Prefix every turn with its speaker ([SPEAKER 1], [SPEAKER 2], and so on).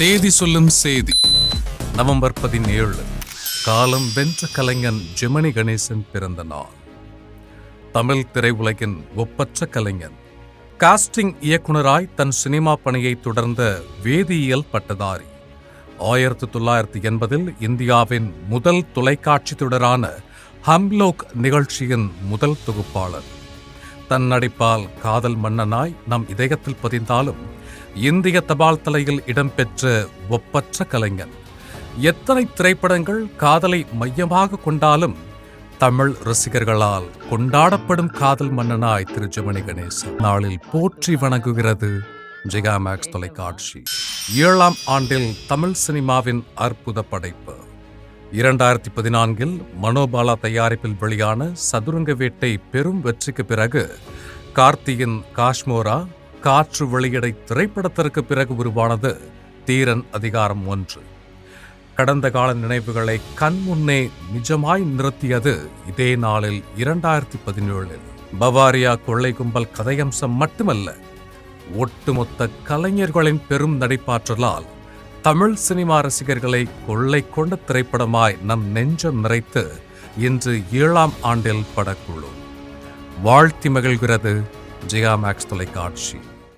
[SPEAKER 1] தேதி சொல்லும் செய்தி. நவம்பர் 17 காலம் வென்ற கலைஞன் ஜெமினி கணேசன் பிறந்த நாள். தமிழ் திரையுலகின் ஒப்பற்ற கலைஞன். காஸ்டிங் இயக்குனராய் தன் சினிமா பணியை தொடர்ந்த வேதியியல் பட்டதாரி. 1980 இந்தியாவின் முதல் தொலைக்காட்சி தொடரான ஹம்லோக் நிகழ்ச்சியின் முதல் தொகுப்பாளர். தன் நடிப்பால் காதல் மன்னனாய் நம் இதயத்தில் பதிந்தாலும் இந்திய தபால் தலையில் இடம்பெற்ற ஒப்பற்ற கலைஞன். எத்தனை திரைப்படங்கள் காதலை மையமாக கொண்டாலும் தமிழ் ரசிகர்களால் கொண்டாடப்படும் காதல் மன்னனாய் திரு ஜெமினி கணேசன் நாளில் போற்றி வணங்குகிறது ஜெயா மேக்ஸ் தொலைக்காட்சி. 7ஆம் ஆண்டில் தமிழ் சினிமாவின் அற்புத படைப்பு. 2014 மனோபாலா தயாரிப்பில் வெளியான சதுரங்க வேட்டை பெரும் வெற்றிக்கு பிறகு கார்த்தியின் காஷ்மோரா, காற்று வெளியடை திரைப்படத்திற்கு பிறகு உருவானது தீரன் அதிகாரம் 1. கடந்த கால நினைவுகளை கண்முன்னே நிஜமாய் நிறுத்தியது இதே நாளில் 2017. பவாரியா கொள்ளை கும்பல் கதையம்சம் மட்டுமல்ல, ஒட்டுமொத்த கலைஞர்களின் பெரும் நடிப்பாற்றலால் தமிழ் சினிமா ரசிகர்களை கொள்ளை கொண்ட திரைப்படமாய் நம் நெஞ்சம் நிறைத்து இன்று 7ஆம் ஆண்டில் படக்குழு வாழ்த்தி மகிழ்கிறது ஜெயா மேக்ஸ் தொலைக்காட்சி.